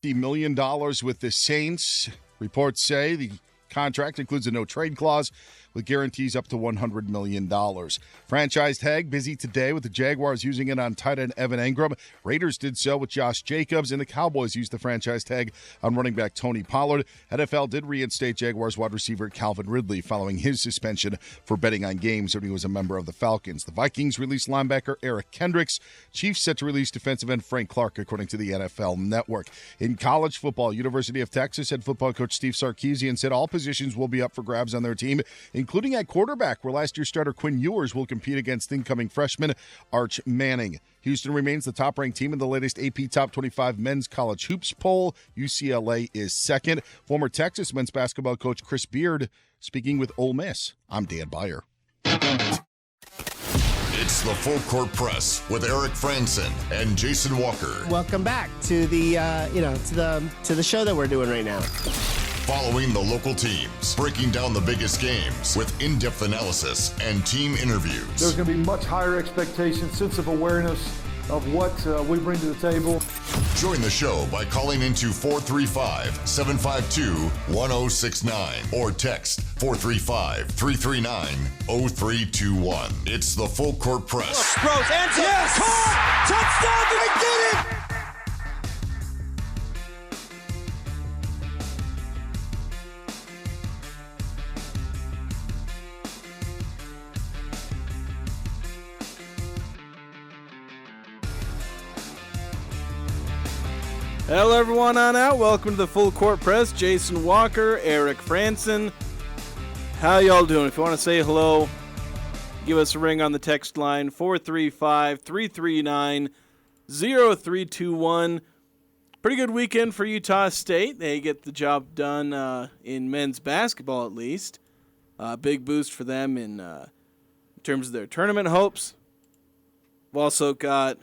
$50 million with the Saints. Reports say the contract includes a no-trade clause with guarantees up to $100 million. Franchise tag busy today with the Jaguars using it on tight end Evan Engram. Raiders did so with Josh Jacobs, and the Cowboys used the franchise tag on running back Tony Pollard. NFL did reinstate Jaguars wide receiver Calvin Ridley following his suspension for betting on games when he was a member of the Falcons. The Vikings released linebacker Eric Kendricks. Chiefs set to release defensive end Frank Clark, according to the NFL Network. In college football, University of Texas head football coach Steve Sarkisian said all positions will be up for grabs on their team, including at quarterback, where last year's starter Quinn Ewers will compete against incoming freshman Arch Manning. Houston remains the top-ranked team in the latest AP Top 25 men's college hoops poll. UCLA is second. Former Texas men's basketball coach Chris Beard speaking with Ole Miss. I'm Dan Beyer. It's the Full Court Press with Eric Frandsen and Jason Walker. Welcome back to the to the show that we're doing right now. Following the local teams, breaking down the biggest games with in-depth analysis and team interviews. There's going to be much higher expectations, sense of awareness of what we bring to the table. Join the show by calling into 435-752-1069 or text 435-339-0321. It's the Full Court Press. Throws, ends it, yes! Caught! Touchdown! They did it! Hello, everyone on out. Welcome to the Full Court Press. Jason Walker, Eric Frandsen. How y'all doing? If you want to say hello, give us a ring on the text line, 435-339-0321. Pretty good weekend for Utah State. They get the job done in men's basketball, at least. Big boost for them in terms of their tournament hopes. We've also got,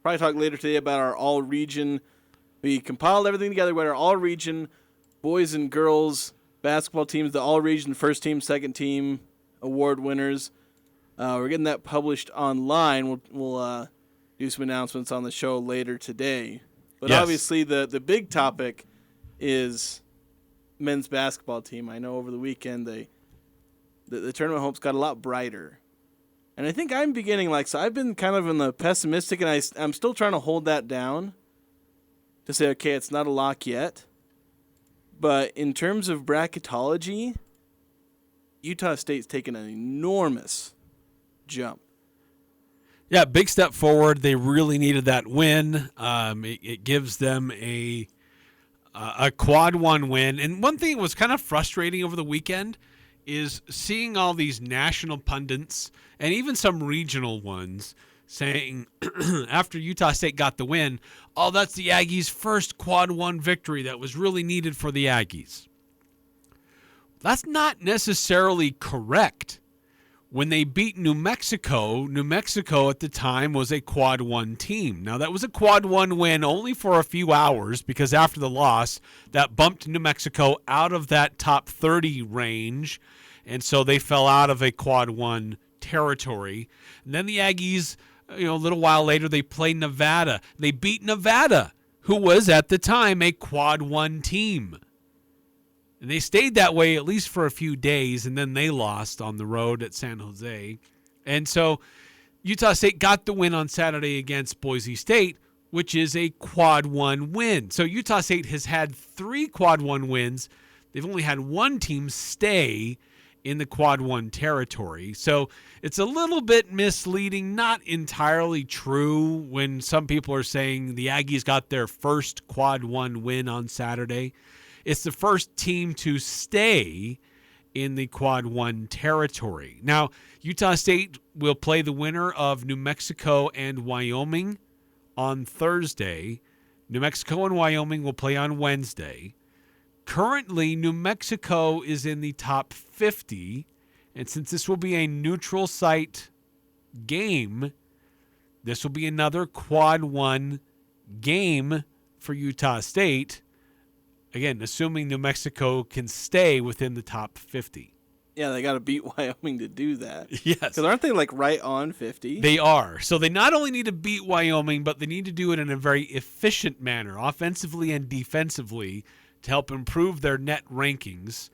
probably talk later today about our all-region. We compiled everything together with our all-region boys and girls basketball teams, the all-region first team, second team award winners. We're getting that published online. We'll do some announcements on the show later today. But yes, obviously the big topic is men's basketball team. I know over the weekend the tournament hopes got a lot brighter. And I think I'm beginning, so I've been kind of in the pessimistic, and I'm still trying to hold that down to say, okay, it's not a lock yet. But in terms of bracketology, Utah State's taken an enormous jump. Yeah, big step forward. They really needed that win. It gives them a quad one win. And one thing that was kind of frustrating over the weekend is seeing all these national pundits and even some regional ones saying after Utah State got the win, oh, that's the Aggies' first quad one victory that was really needed for the Aggies. That's not necessarily correct. When they beat New Mexico at the time was a quad one team. Now, that was a quad one win only for a few hours because after the loss, that bumped New Mexico out of that top 30 range, and so they fell out of a quad one territory. And then the Aggies, a little while later, they played Nevada. They beat Nevada, who was at the time a quad one team. And they stayed that way at least for a few days, and then they lost on the road at San Jose. And so Utah State got the win on Saturday against Boise State, which is a quad one win. So Utah State has had 3 quad one wins. They've only had one team stay in the quad one territory. So it's a little bit misleading, not entirely true when some people are saying the Aggies got their first quad one win on Saturday. It's the first team to stay in the quad one territory. Now, Utah State will play the winner of New Mexico and Wyoming on Thursday. New Mexico and Wyoming will play on Wednesday. Currently, New Mexico is in the top 50, and since this will be a neutral site game, this will be another quad one game for Utah State. Again, assuming New Mexico can stay within the top 50. Yeah, they got to beat Wyoming to do that. Yes. Because aren't they like right on 50? They are. So they not only need to beat Wyoming, but they need to do it in a very efficient manner, offensively and defensively, to help improve their net rankings.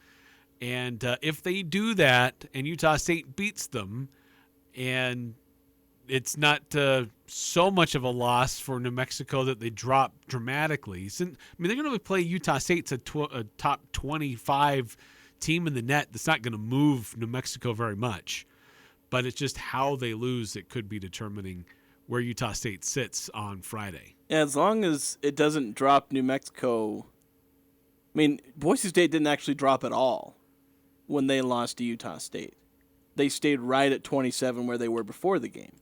And if they do that and Utah State beats them, and it's not so much of a loss for New Mexico that they drop dramatically. They're going to play Utah State's a top 25 team in the net that's not going to move New Mexico very much. But it's just how they lose that could be determining where Utah State sits on Friday. Yeah, as long as it doesn't drop New Mexico. Boise State didn't actually drop at all when they lost to Utah State. They stayed right at 27 where they were before the game.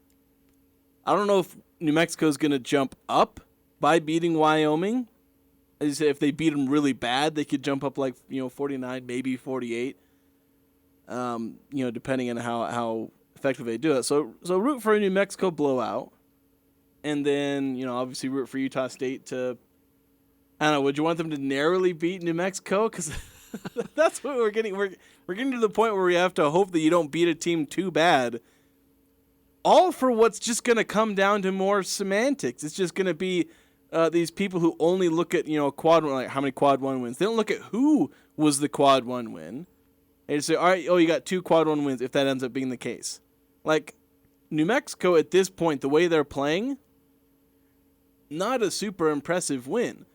I don't know if New Mexico is going to jump up by beating Wyoming. As you say, if they beat them really bad, they could jump up 49, maybe 48. Depending on how effective they do it. So root for a New Mexico blowout, and then obviously root for Utah State to. I don't know. Would you want them to narrowly beat New Mexico? Because that's what we're getting. We're getting to the point where we have to hope that you don't beat a team too bad. All for what's just going to come down to more semantics. It's just going to be these people who only look at quad one, like how many quad one wins. They don't look at who was the quad one win. They just say, all right, you got 2 quad one wins. If that ends up being the case, like New Mexico at this point, the way they're playing, not a super impressive win.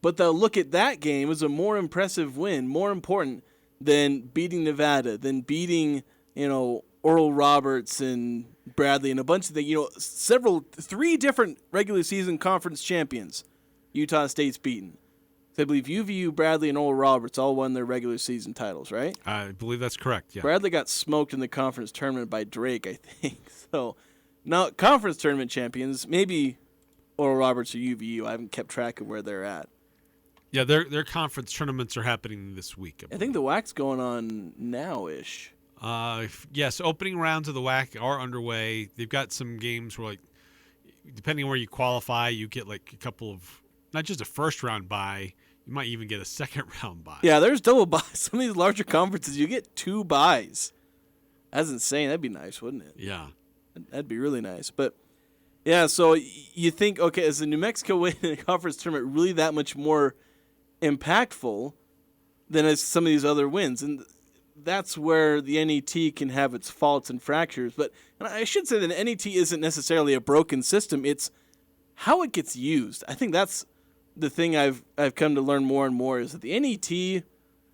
But they'll look at that game as a more impressive win, more important than beating Nevada, than beating, Oral Roberts and Bradley and a bunch of the, 3 different regular season conference champions Utah State's beaten. So I believe UVU, Bradley, and Oral Roberts all won their regular season titles, right? I believe that's correct, yeah. Bradley got smoked in the conference tournament by Drake, I think. So now conference tournament champions, maybe Oral Roberts or UVU. I haven't kept track of where they're at. Yeah, their conference tournaments are happening this week. I think the WAC's going on now-ish. Yes, opening rounds of the WAC are underway. They've got some games where, depending on where you qualify, you get a couple of, not just a first-round bye, you might even get a second-round bye. Yeah, there's double buys. Some of these larger conferences, you get 2 buys. That's insane. That'd be nice, wouldn't it? Yeah. That'd be really nice. But, yeah, so you think, okay, is the New Mexico win in the conference tournament really that much more impactful than as some of these other wins? And that's where the NET can have its faults and fractures. But and I should say that the NET isn't necessarily a broken system. It's how it gets used. I think that's the thing I've come to learn more and more is that the NET,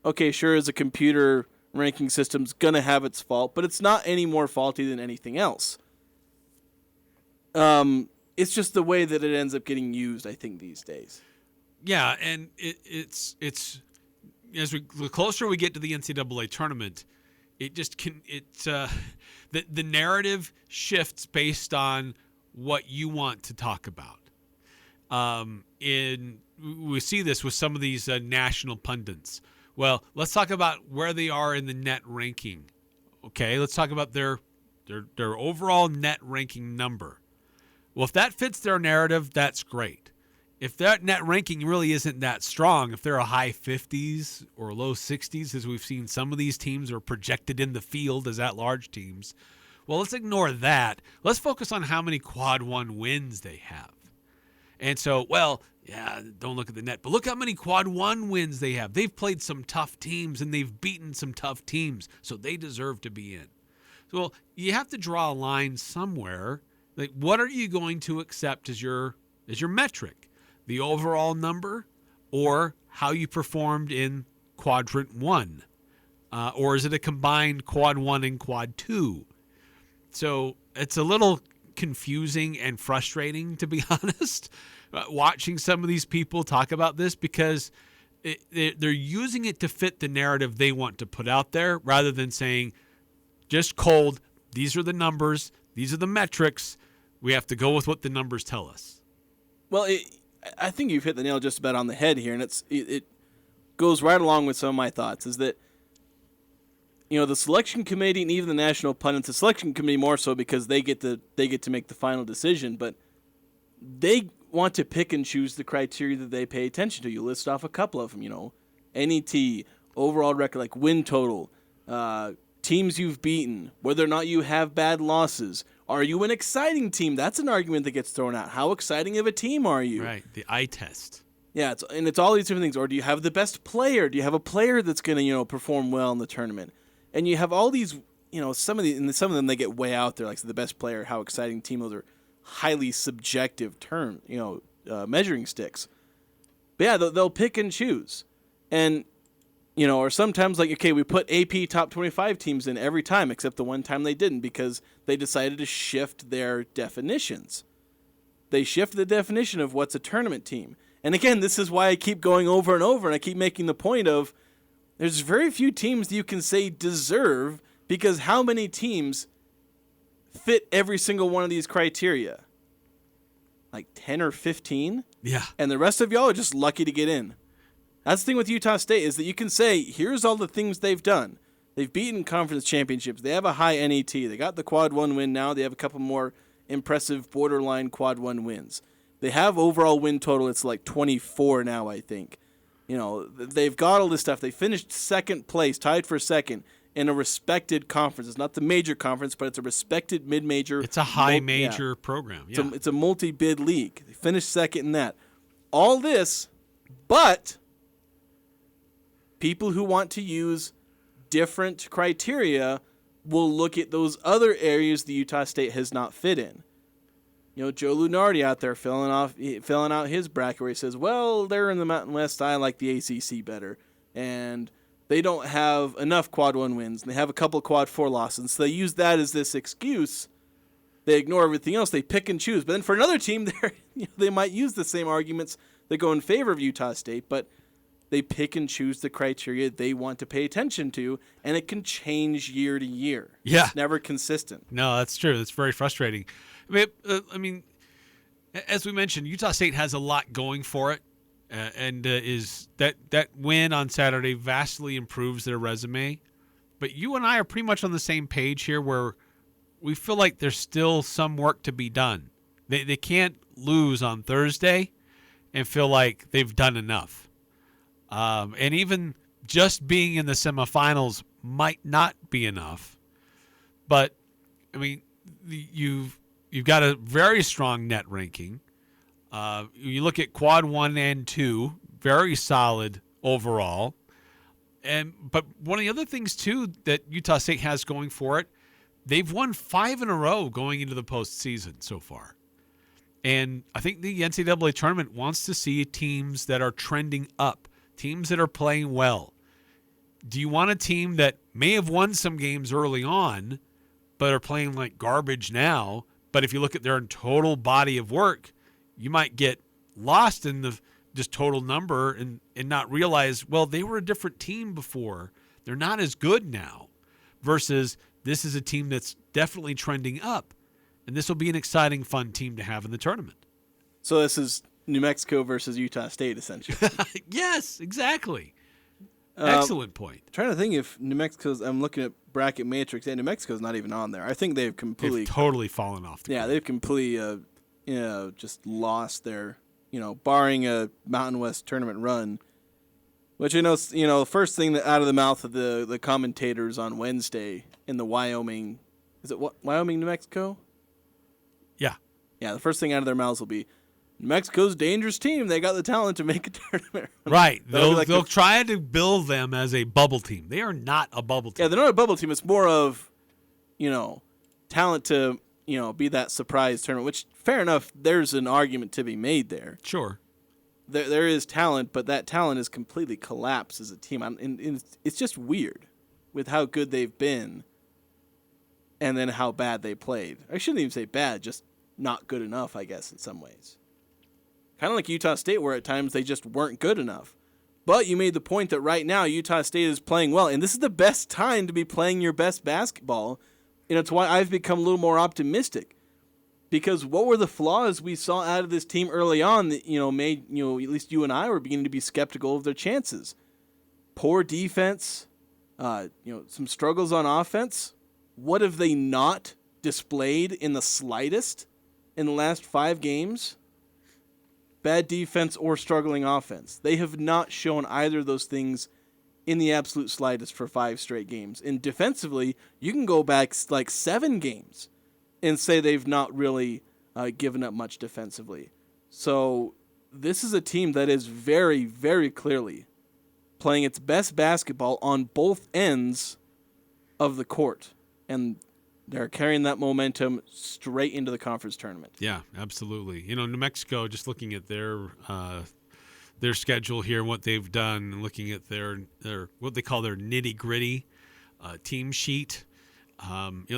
okay, sure, is a computer ranking system's going to have its fault, but it's not any more faulty than anything else. It's just the way that it ends up getting used, I think, these days. Yeah, and it's as the closer we get to the NCAA tournament, it just the narrative shifts based on what you want to talk about. We see this with some of these national pundits. Well, let's talk about where they are in the net ranking. Okay, let's talk about their overall net ranking number. Well, if that fits their narrative, that's great. If that net ranking really isn't that strong, if they're a high 50s or low 60s, as we've seen some of these teams are projected in the field as at-large teams, well, let's ignore that. Let's focus on how many quad one wins they have. And so, well, yeah, don't look at the net, but look how many quad one wins they have. They've played some tough teams, and they've beaten some tough teams, so they deserve to be in. So, well, you have to draw a line somewhere. Like, what are you going to accept as your metric? The overall number, or how you performed in quadrant 1? Or is it a combined quad 1 and quad 2? So it's a little confusing and frustrating, to be honest, watching some of these people talk about this, because they're using it to fit the narrative they want to put out there, rather than saying just cold, these are the numbers, these are the metrics, we have to go with what the numbers tell us. Well, I think you've hit the nail just about on the head here, and it goes right along with some of my thoughts, is that, the selection committee and even the national pundits, the selection committee more so because they get to make the final decision, but they want to pick and choose the criteria that they pay attention to. You list off a couple of them, NET, overall record, like win total, teams you've beaten, whether or not you have bad losses. Are you an exciting team? That's an argument that gets thrown out. How exciting of a team are you? Right, the eye test. Yeah, it's all these different things. Or do you have the best player? Do you have a player that's going to perform well in the tournament? And you have all these, some of them they get way out there, like the best player, how exciting team. Those are highly subjective term, measuring sticks. But yeah, they'll pick and choose, and or sometimes like, okay, we put AP top 25 teams in every time except the one time they didn't because they decided to shift their definitions. They shift the definition of what's a tournament team. And again, this is why I keep going over and over, and I keep making the point of there's very few teams that you can say deserve, because how many teams fit every single one of these criteria? Like 10 or 15? Yeah. And the rest of y'all are just lucky to get in. That's the thing with Utah State, is that you can say, here's all the things they've done. They've beaten conference championships. They have a high NET. They got the quad 1 win now. They have a couple more impressive borderline quad 1 wins. They have overall win total. It's like 24 now, I think. They've got all this stuff. They finished second place, tied for second, in a respected conference. It's not the major conference, but it's a respected mid-major. It's a high major program. Yeah. It's a multi-bid league. They finished second in that. All this, but people who want to use different criteria will look at those other areas the Utah State has not fit in. Joe Lunardi out there filling out his bracket where he says, well, they're in the Mountain West. I like the ACC better. And they don't have enough quad 1 wins. And they have a couple quad 4 losses. So they use that as this excuse. They ignore everything else. They pick and choose. But then for another team, they might use the same arguments that go in favor of Utah State, but they pick and choose the criteria they want to pay attention to, and it can change year to year. Yeah. It's never consistent. No, that's true. That's very frustrating. I mean, as we mentioned, Utah State has a lot going for it, and is that win on Saturday vastly improves their resume. But you and I are pretty much on the same page here, where we feel like there's still some work to be done. They can't lose on Thursday and feel like they've done enough. And even just being in the semifinals might not be enough. But I mean, you've got a very strong net ranking. You look at quad 1 and 2, very solid overall. But one of the other things too that Utah State has going for it, they've won 5 in a row going into the postseason so far. And I think the NCAA tournament wants to see teams that are trending up, teams that are playing well. Do you want a team that may have won some games early on, but are playing like garbage now? But if you look at their total body of work, you might get lost in the just total number and not realize, well, they were a different team before. They're not as good now. Versus this is a team that's definitely trending up. And this will be an exciting, fun team to have in the tournament. So this is New Mexico versus Utah State, essentially. Yes, exactly. Excellent point. I'm trying to think if New Mexico's, I'm looking at bracket matrix, and New Mexico's not even on there. I think they've completely... They've totally fallen off the they've completely just lost their, barring a Mountain West tournament run, which first thing that out of the mouth of the commentators on Wednesday in the Wyoming, is it Wyoming, New Mexico? Yeah. Yeah, the first thing out of their mouths will be, New Mexico's a dangerous team. They got the talent to make a tournament. Right. They'll try to build them as a bubble team. They are not a bubble team. Yeah, they're not a bubble team. It's more of, talent to, be that surprise tournament, which, fair enough, there's an argument to be made there. Sure. There is talent, but that talent has completely collapsed as a team. And it's just weird with how good they've been and then how bad they played. I shouldn't even say bad, just not good enough, I guess, in some ways. Kind of like Utah State, where at times they just weren't good enough. But you made the point that right now Utah State is playing well, and this is the best time to be playing your best basketball. And it's why I've become a little more optimistic. Because what were the flaws we saw out of this team early on that, made, at least you and I were beginning to be skeptical of their chances? Poor defense, some struggles on offense. What have they not displayed in the slightest in the last 5 games? Bad defense or struggling offense. They have not shown either of those things in the absolute slightest for 5 straight games. And defensively, you can go back like 7 games and say they've not really given up much defensively. So this is a team that is very, very clearly playing its best basketball on both ends of the court. And they're carrying that momentum straight into the conference tournament. Yeah, absolutely. New Mexico, just looking at their schedule here, what they've done, and looking at their what they call their nitty-gritty team sheet.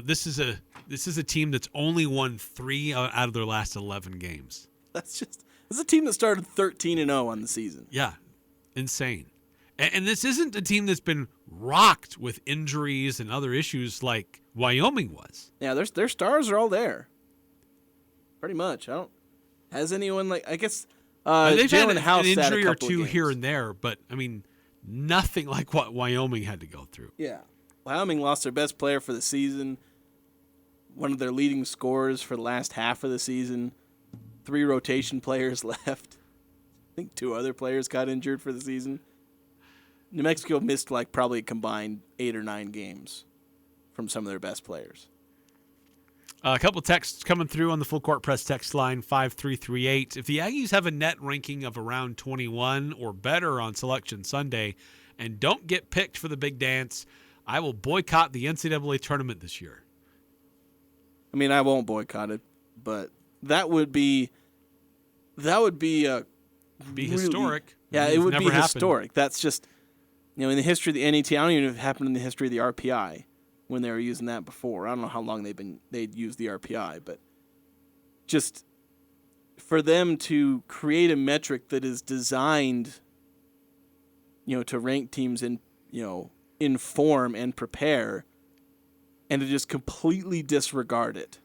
This is a team that's only won 3 out of their last 11 games. This is a team that started 13-0 on the season. Yeah, insane. And this isn't a team that's been rocked with injuries and other issues like Wyoming was. Yeah, their stars are all there. Pretty much. Has anyone I guess they've had Jalen House an injury or 2 games here and there, but I mean nothing like what Wyoming had to go through. Yeah. Wyoming lost their best player for the season, one of their leading scorers for the last half of the season, 3 rotation players left. I think 2 other players got injured for the season. New Mexico missed probably a combined 8 or 9 games from some of their best players. A couple texts coming through on the Full Court Press text line 5338. If the Aggies have a net ranking of around 21 or better on Selection Sunday and don't get picked for the big dance, I will boycott the NCAA tournament this year. I mean, I won't boycott it, but that would be historic. Yeah, It's it would never be happened. historic. That's just, in the history of the NET, I don't even know if it happened in the history of the RPI when they were using that before. I don't know how long they'd used the RPI, but just for them to create a metric that is designed, to rank teams in, in form and prepare, and to just completely disregard it,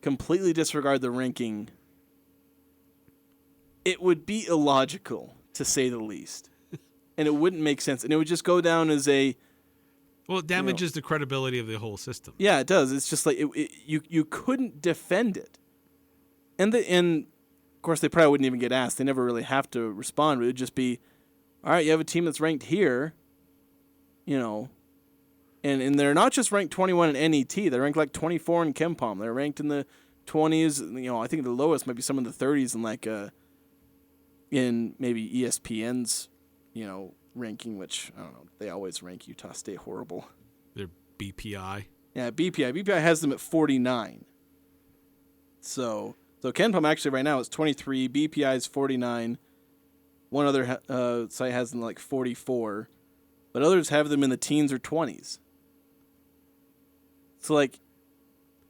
completely disregard the ranking, it would be illogical, to say the least. And it wouldn't make sense. And it would just go down as it damages the credibility of the whole system. Yeah, it does. It's just like you couldn't defend it. And of course, they probably wouldn't even get asked. They never really have to respond. It would just be, all right, you have a team that's ranked here, and they're not just ranked 21 in NET. They're ranked 24 in KenPom. They're ranked in the 20s. I think the lowest might be some of the 30s in maybe ESPN's, ranking, which, I don't know, they always rank Utah State horrible. Their BPI. Yeah, BPI. BPI has them at 49. So KenPom actually right now is 23. BPI is 49. One other site has them 44. But others have them in the teens or 20s. So,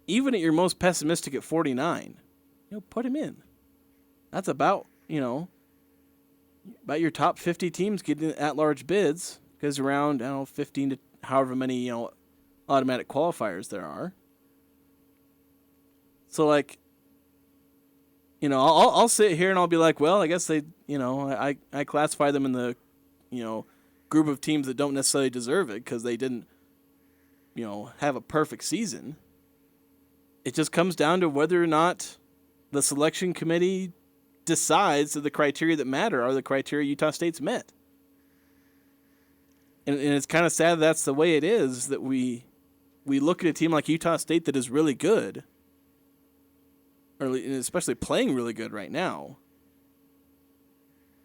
even at your most pessimistic at 49, put him in. That's about your top 50 teams getting at-large bids, because around, 15 to however many, automatic qualifiers there are. So, I'll sit here and I'll be like, well, I guess they, I classify them in the, group of teams that don't necessarily deserve it because they didn't, have a perfect season. It just comes down to whether or not the selection committee decides that the criteria that matter are the criteria Utah State's met. And it's kind of sad that's the way it is, that we look at a team like Utah State that is really good, or especially playing really good right now,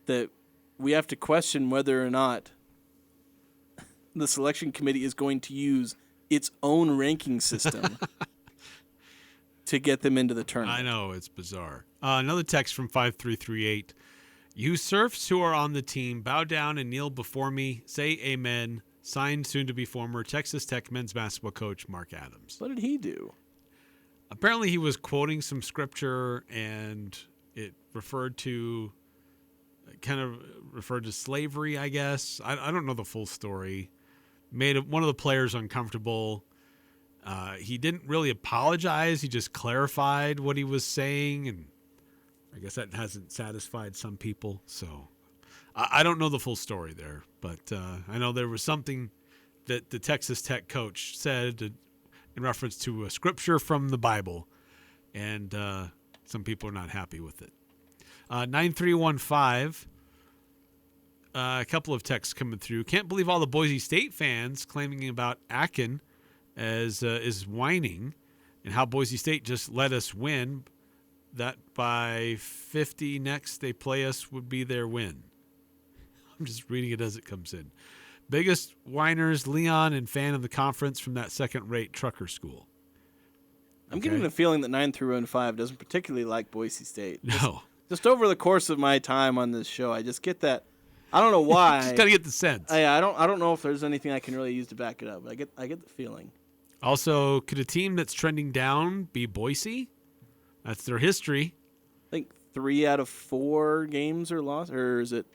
that we have to question whether or not the selection committee is going to use its own ranking system to get them into the tournament. I know, it's bizarre. Another text from 5338. You serfs who are on the team, bow down and kneel before me, say amen. Signed, soon to be former Texas Tech men's basketball coach Mark Adams. What did he do? Apparently he was quoting some scripture, and it referred to slavery, I guess. I don't know the full story. Made one of the players uncomfortable. He didn't really apologize. He just clarified what he was saying, and I guess that hasn't satisfied some people. So I don't know the full story there, but I know there was something that the Texas Tech coach said in reference to a scripture from the Bible, and some people are not happy with it. 9315. A couple of texts coming through. Can't believe all the Boise State fans claiming about Akin as is whining, and how Boise State just let us win. That by 50 next they play us would be their win. I'm just reading it as it comes in. Biggest whiners, Leon, and fan of the conference from that second-rate trucker school. I'm getting the feeling that 9 through 5 doesn't particularly like Boise State. No. Just over the course of my time on this show, I just get that. I don't know why. Just gotta get the sense. I don't know if there's anything I can really use to back it up. But I get the feeling. Also, could a team that's trending down be Boise? That's their history. I think 3 out of 4 games are lost, or is it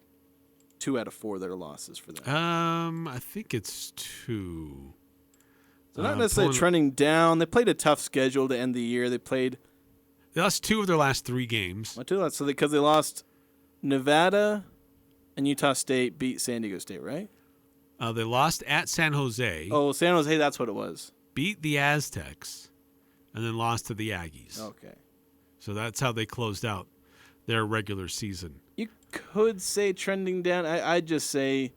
2 out of 4 that are losses for them? I think it's 2. So not necessarily trending down. They played a tough schedule to end the year. They lost 2 of their last 3 games. So because they lost Nevada and Utah State beat San Diego State, right? They lost at San Jose. Oh, San Jose, that's what it was. Beat the Aztecs, and then lost to the Aggies. Okay. So that's how they closed out their regular season. You could say trending down. I'd just say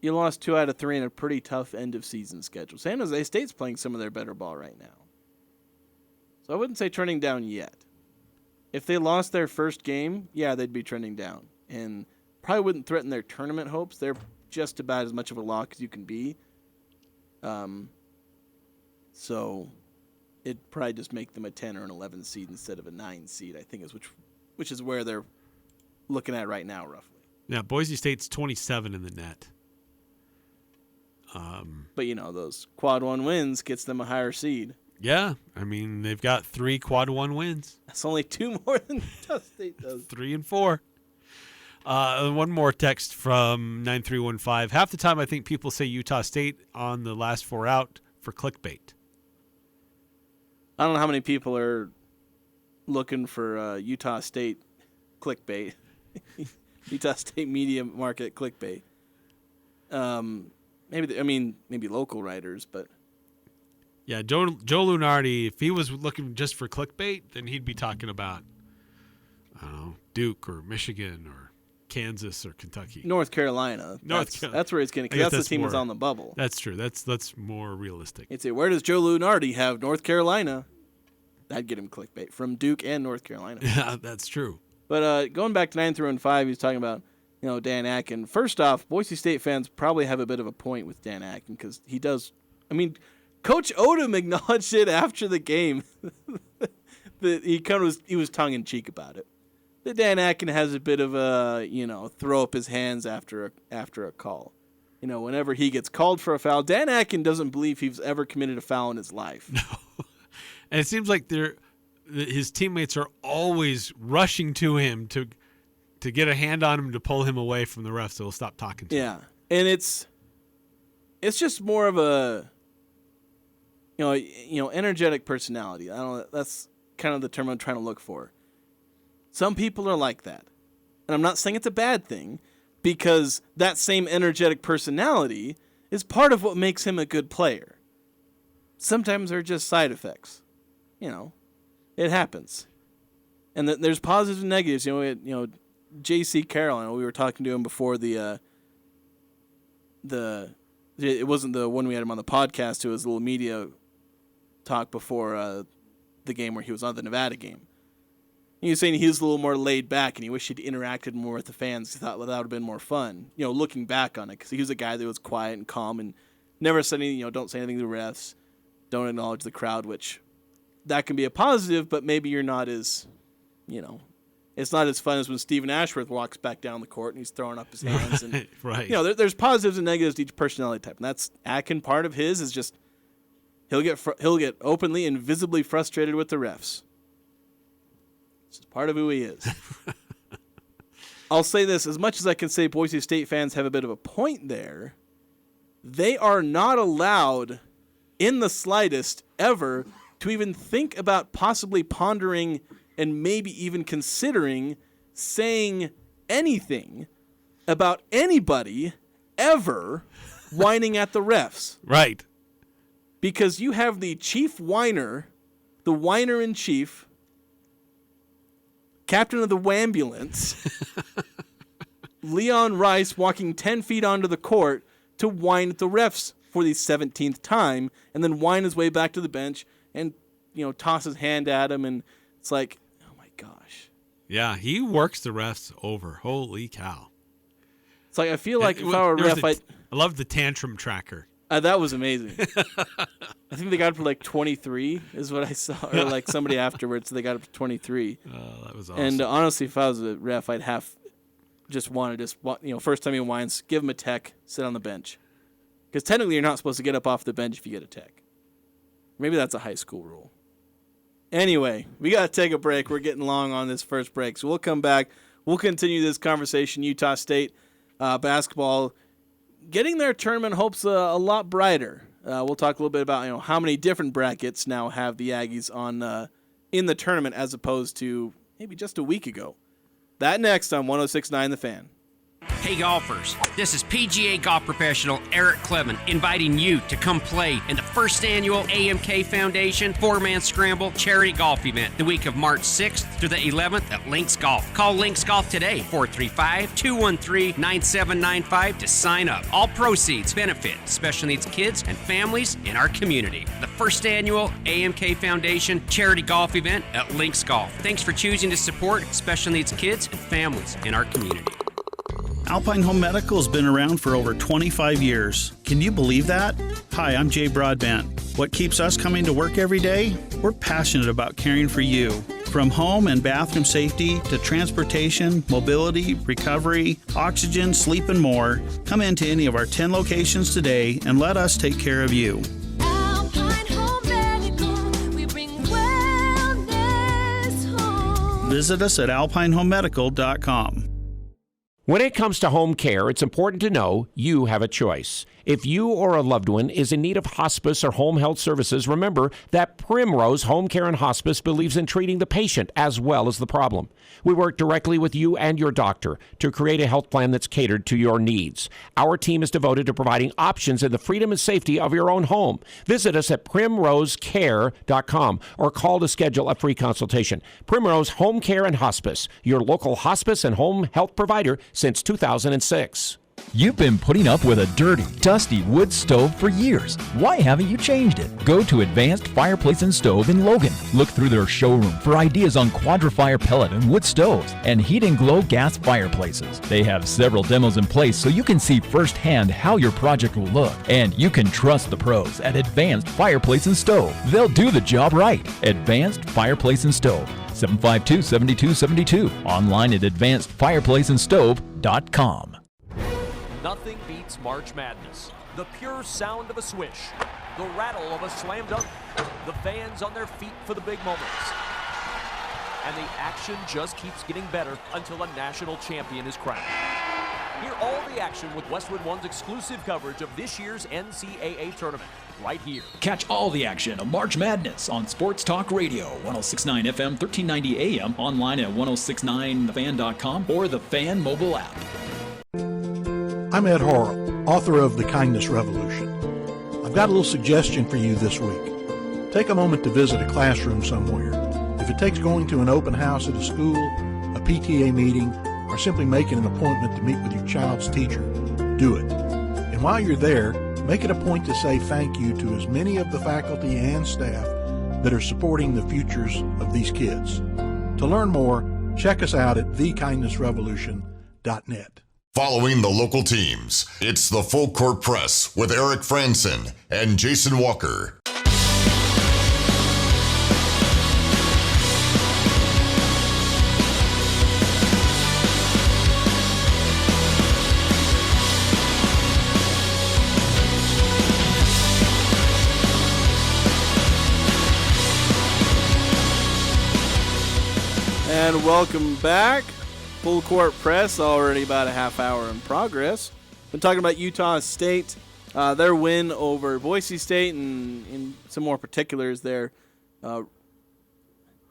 you lost 2 out of 3 in a pretty tough end-of-season schedule. San Jose State's playing some of their better ball right now. So I wouldn't say trending down yet. If they lost their first game, yeah, they'd be trending down. And probably wouldn't threaten their tournament hopes. They're just about as much of a lock as you can be. So it'd probably just make them a 10 or an 11 seed instead of a 9 seed, I think, is which is where they're looking at right now, roughly. Yeah, Boise State's 27 in the net. But, those quad 1 wins gets them a higher seed. Yeah, I mean, they've got 3 quad 1 wins. That's only 2 more than Utah State does. 3 and 4. One more text from 9315. Half the time I think people say Utah State on the last 4 out for clickbait. I don't know how many people are looking for Utah State clickbait. Utah State media market clickbait. Maybe local writers, but yeah, Joe Lunardi, if he was looking just for clickbait, then he'd be talking about, I don't know, Duke or Michigan or Kansas or Kentucky. North Carolina. That's where he's getting, because that's the team that's on the bubble. That's true. That's more realistic. You'd say, where does Joe Lunardi have North Carolina? That'd get him clickbait from Duke and North Carolina. Yeah, that's true. But going back to 9 through 5, he's talking about, Dan Akin. First off, Boise State fans probably have a bit of a point with Dan Akin because he does. I mean, Coach Odom acknowledged it after the game. That he was tongue in cheek about it. That Dan Akin has a bit of a throw up his hands after a call. Whenever he gets called for a foul, Dan Akin doesn't believe he's ever committed a foul in his life. No, and it seems like his teammates are always rushing to him to get a hand on him to pull him away from the ref so he'll stop talking to him. Yeah, and it's just more of a energetic personality. I don't know, that's kind of the term I'm trying to look for. Some people are like that. And I'm not saying it's a bad thing, because that same energetic personality is part of what makes him a good player. Sometimes they're just side effects. It happens. And there's positives and negatives. J.C. Carroll, we were talking to him before it wasn't the one we had him on the podcast, it was a little media talk before the game where he was on the Nevada game. He was saying he was a little more laid back and he wished he'd interacted more with the fans. He thought that would have been more fun, looking back on it, because he was a guy that was quiet and calm and never said anything, don't say anything to the refs, don't acknowledge the crowd, which that can be a positive, but maybe you're not as, it's not as fun as when Stephen Ashworth walks back down the court and he's throwing up his hands. And right. There's positives and negatives to each personality type, and that's Akin. Part of his is just he'll get openly and visibly frustrated with the refs. It's just part of who he is. I'll say this, as much as I can say Boise State fans have a bit of a point there, they are not allowed in the slightest ever to even think about possibly pondering and maybe even considering saying anything about anybody ever whining at the refs. Right. Because you have the chief whiner, the whiner-in-chief, captain of the wambulance, Leon Rice walking 10 feet onto the court to whine at the refs for the 17th time, and then whine his way back to the bench and, toss his hand at him, and it's like, oh my gosh. Yeah, he works the refs over. Holy cow. It's like, I feel like if I were a ref, I love the tantrum tracker. That was amazing. I think they got up to like 23 is what I saw, or like somebody afterwards, they got up to 23. Oh, that was awesome. And honestly, if I was a ref, I'd first time he whines, give him a tech, sit on the bench. Because technically you're not supposed to get up off the bench if you get a tech. Maybe that's a high school rule. Anyway, we got to take a break. We're getting long on this first break. So we'll come back. We'll continue this conversation. Utah State basketball getting their tournament hopes a lot brighter. We'll talk a little bit about how many different brackets now have the Aggies on in the tournament as opposed to maybe just a week ago. That next on 106.9 The Fan. Hey golfers, this is PGA golf professional Eric Clement inviting you to come play in the first annual AMK Foundation 4-Man Scramble charity golf event the week of March 6th through the 11th at Links Golf. Call Links Golf today, 435-213-9795 to sign up. All proceeds benefit special needs kids and families in our community. The first annual AMK Foundation charity golf event at Links Golf. Thanks for choosing to support special needs kids and families in our community. Alpine Home Medical has been around for over 25 years. Can you believe that? Hi, I'm Jay Broadbent. What keeps us coming to work every day? We're passionate about caring for you. From home and bathroom safety to transportation, mobility, recovery, oxygen, sleep, and more, come into any of our 10 locations today and let us take care of you. Alpine Home Medical, we bring wellness home. Visit us at alpinehomemedical.com. When it comes to home care, it's important to know you have a choice. If you or a loved one is in need of hospice or home health services, remember that Primrose Home Care and Hospice believes in treating the patient as well as the problem. We work directly with you and your doctor to create a health plan that's catered to your needs. Our team is devoted to providing options in the freedom and safety of your own home. Visit us at primrosecare.com or call to schedule a free consultation. Primrose Home Care and Hospice, your local hospice and home health provider since 2006. You've been putting up with a dirty, dusty wood stove for years. Why haven't you changed it? Go to Advanced Fireplace and Stove in Logan. Look through their showroom for ideas on Quadra-Fire pellet and wood stoves and heat and glow gas fireplaces. They have several demos in place so you can see firsthand how your project will look. And you can trust the pros at Advanced Fireplace and Stove. They'll do the job right. Advanced Fireplace and Stove. 752-7272. Online at advancedfireplaceandstove.com. Nothing beats March Madness. The pure sound of a swish, the rattle of a slam dunk, the fans on their feet for the big moments. And the action just keeps getting better until a national champion is crowned. Hear all the action with Westwood One's exclusive coverage of this year's NCAA tournament, right here. Catch all the action of March Madness on Sports Talk Radio, 106.9 FM, 1390 AM, online at 1069thefan.com or the Fan mobile app. I'm Ed Horrell, author of The Kindness Revolution. I've got a little suggestion for you this week. Take a moment to visit a classroom somewhere. If it takes going to an open house at a school, a PTA meeting, or simply making an appointment to meet with your child's teacher, do it. And while you're there, make it a point to say thank you to as many of the faculty and staff that are supporting the futures of these kids. To learn more, check us out at thekindnessrevolution.net. Following the local teams, it's the Full Court Press with Eric Frandsen and Jason Walker. And welcome back. Full Court Press, already about a half hour in progress. Been talking about Utah State, their win over Boise State, and in some more particulars, their, how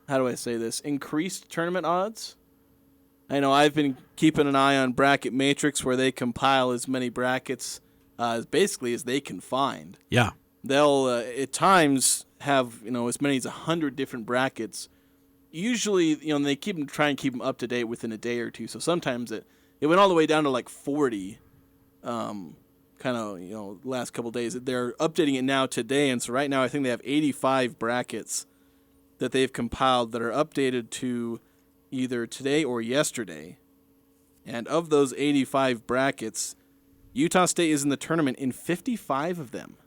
do I say this, increased tournament odds. I know I've been keeping an eye on Bracket Matrix, where they compile as many brackets basically as they can find. Yeah. They'll, at times, have as many as 100 different brackets. Usually, they try and keep them up to date within a day or two. So sometimes it It went all the way down to like 40. Kind of, last couple days. They're updating it now today, and so right now I think they have 85 brackets that they've compiled that are updated to either today or yesterday. And of those 85 brackets, Utah State is in the tournament in 55 of them.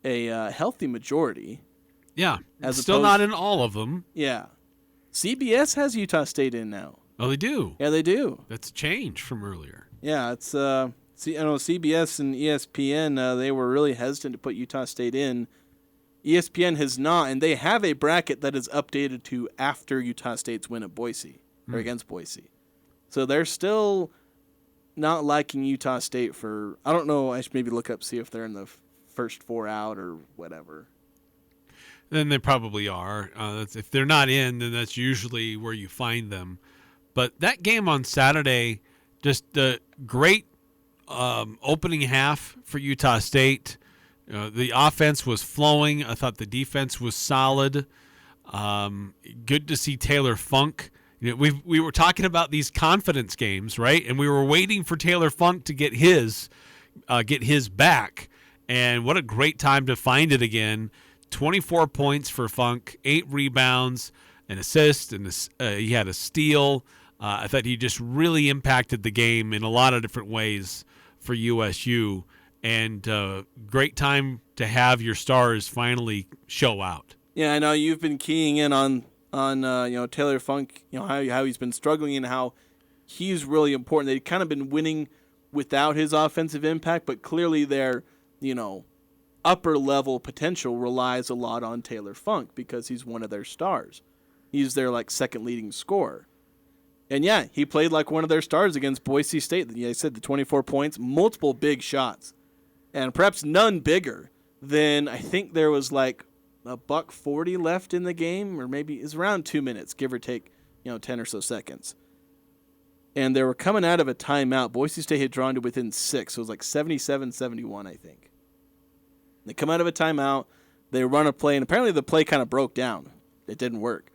A healthy majority. Yeah, still not in all of them. Yeah. CBS has Utah State in now. Oh, they do? Yeah, they do. That's a change from earlier. Yeah, it's CBS and ESPN, they were really hesitant to put Utah State in. ESPN has not, and they have a bracket that is updated to after Utah State's win at Boise, or against Boise. So they're still not liking Utah State for, I don't know, I should maybe look up, see if they're in the first 4 out or whatever. Then they probably are. If they're not in, then that's usually where you find them. But that game on Saturday, just a great opening half for Utah State. The offense was flowing. I thought the defense was solid. Good to see Taylor Funk. We were talking about these confidence games, right? And we were waiting for Taylor Funk to get his back. And what a great time to find it again. 24 points for Funk, 8 rebounds, an assist, and he had a steal. I thought he just really impacted the game in a lot of different ways for USU. And great time to have your stars finally show out. Yeah, I know you've been keying in on Taylor Funk, how he's been struggling and how he's really important. They've kind of been winning without his offensive impact, but clearly their upper level potential relies a lot on Taylor Funk because he's one of their stars. He's their second leading scorer. And yeah, he played like one of their stars against Boise State. I said the 24 points, multiple big shots. And perhaps none bigger than, I think there was $140 left in the game, or maybe it's around 2 minutes, give or take, 10 or so seconds. And they were coming out of a timeout. Boise State had drawn to within 6, so it was 77-71, I think. They come out of a timeout, they run a play, and apparently the play kind of broke down. It didn't work.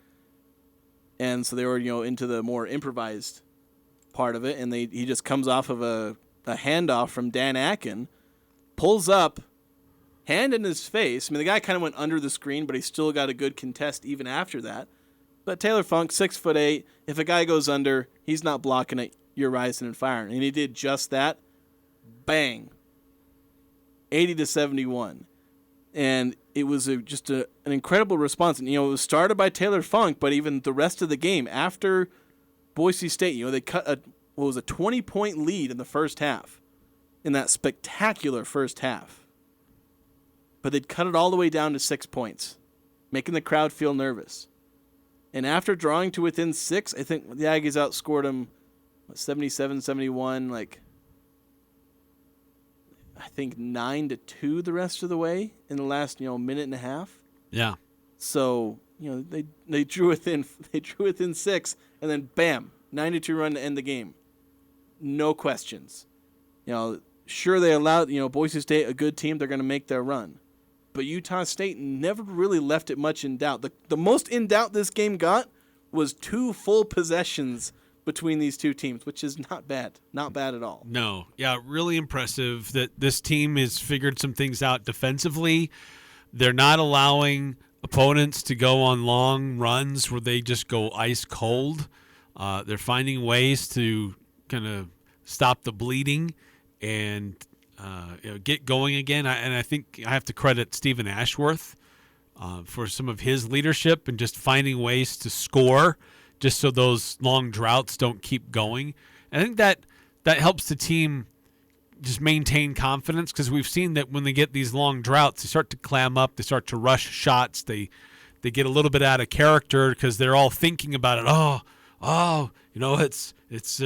And so they were, into the more improvised part of it, and he just comes off of a handoff from Dan Akin, pulls up, hand in his face. I mean, the guy kind of went under the screen, but he still got a good contest even after that. But Taylor Funk, 6'8", if a guy goes under, he's not blocking it, you're rising and firing. And he did just that. Bang. 80-71. And it was just an incredible response. And, it was started by Taylor Funk, but even the rest of the game, after Boise State, they cut a 20-point lead in the first half, in that spectacular first half. But they'd cut it all the way down to 6 points, making the crowd feel nervous. And after drawing to within 6, I think the Aggies outscored them 77-71, I think 9-2 the rest of the way in the last minute and a half. Yeah. So they drew within 6, and then bam, 9-2 run to end the game. No questions. Sure they allowed Boise State, a good team, they're going to make their run, but Utah State never really left it much in doubt. The most in doubt this game got was 2 full possessions between these two teams, which is not bad. Not bad at all. No. Yeah, really impressive that this team has figured some things out defensively. They're not allowing opponents to go on long runs where they just go ice cold. They're finding ways to kind of stop the bleeding and get going again. And I think I have to credit Stephen Ashworth for some of his leadership and just finding ways to score just so those long droughts don't keep going. And I think that helps the team just maintain confidence, because we've seen that when they get these long droughts, they start to clam up, they start to rush shots, they get a little bit out of character because they're all thinking about it. It's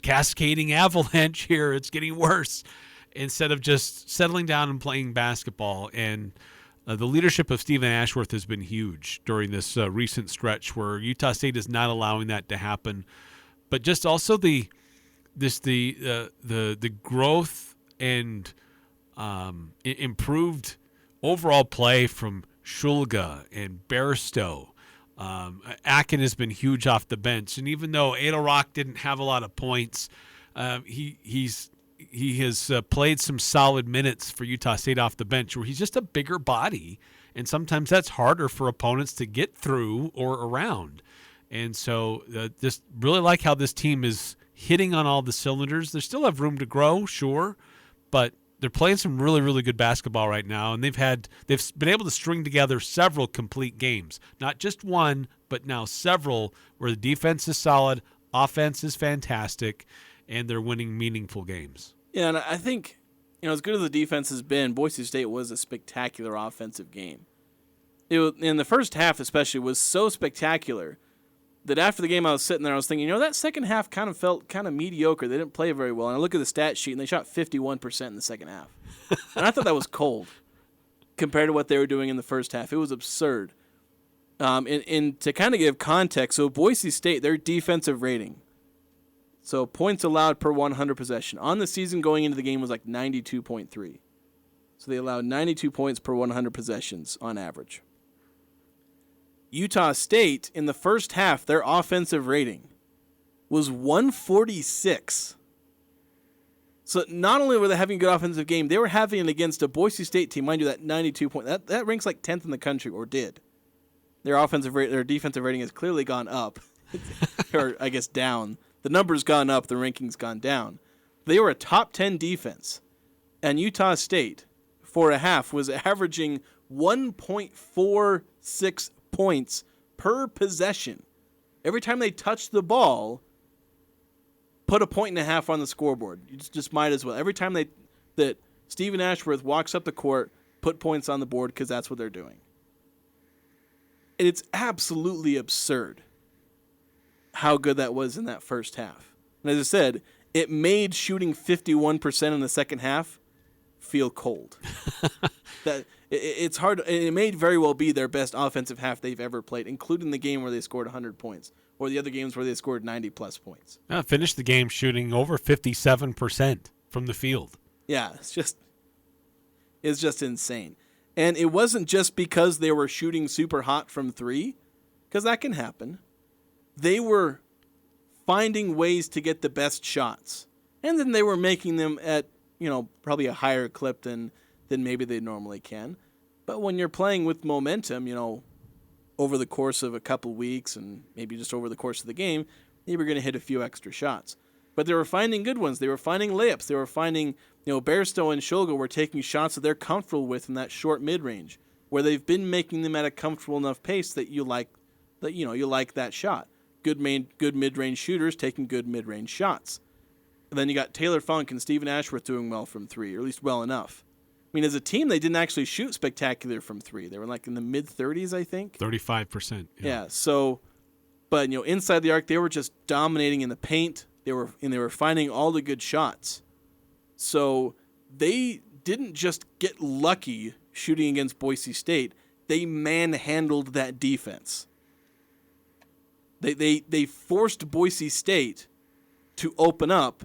cascading avalanche here. It's getting worse, instead of just settling down and playing basketball. And the leadership of Stephen Ashworth has been huge during this recent stretch where Utah State is not allowing that to happen. But just also the growth and improved overall play from Shulga and Bairstow. Akin has been huge off the bench, and even though Edelrock didn't have a lot of points, he has played some solid minutes for Utah State off the bench, where he's just a bigger body, and sometimes that's harder for opponents to get through or around. And so just really like how this team is hitting on all the cylinders. They still have room to grow, sure, but they're playing some really, really good basketball right now, and they've been able to string together several complete games. Not just one, but now several where the defense is solid, offense is fantastic, and they're winning meaningful games. Yeah, and I think, as good as the defense has been, Boise State was a spectacular offensive game. In the first half especially was so spectacular that after the game I was sitting there, I was thinking, that second half kind of felt kind of mediocre. They didn't play very well. And I look at the stat sheet, and they shot 51% in the second half. And I thought that was cold compared to what they were doing in the first half. It was absurd. And to kind of give context, so Boise State, their defensive rating, so points allowed per 100 possession, on the season going into the game was like 92.3. So they allowed 92 points per 100 possessions on average. Utah State, in the first half, their offensive rating was 146. So not only were they having a good offensive game, they were having it against a Boise State team. Mind you, that 92 point, that ranks like 10th in the country, or did. Their defensive rating has clearly gone up, or I guess down. The number's gone up, the ranking's gone down. They were a top 10 defense, and Utah State, for a half, was averaging 1.46 points per possession. Every time they touched the ball, put a point and a half on the scoreboard. You just might as well. Every time that Stephen Ashworth walks up the court, put points on the board, because that's what they're doing. And it's absolutely absurd how good that was in that first half. And as I said, it made shooting 51% in the second half feel cold. It's hard. It may very well be their best offensive half they've ever played, including the game where they scored 100 points, or the other games where they scored 90-plus points. Finished the game shooting over 57% from the field. Yeah, it's just insane. And it wasn't just because they were shooting super hot from three, because that can happen. They were finding ways to get the best shots, and then they were making them at probably a higher clip than maybe they normally can. But when you're playing with momentum, over the course of a couple weeks and maybe just over the course of the game, you were going to hit a few extra shots. But they were finding good ones. They were finding layups. They were finding, Bairstow and Shulga were taking shots that they're comfortable with in that short mid-range, where they've been making them at a comfortable enough pace that you like that shot. Good mid-range shooters taking good mid-range shots. And then you got Taylor Funk and Stephen Ashworth doing well from three, or at least well enough. I mean, as a team, they didn't actually shoot spectacular from three. They were like in the mid-30s, I think. 35%. Yeah. So, but inside the arc, they were just dominating in the paint. They were finding all the good shots. So they didn't just get lucky shooting against Boise State. They manhandled that defense. They forced Boise State to open up,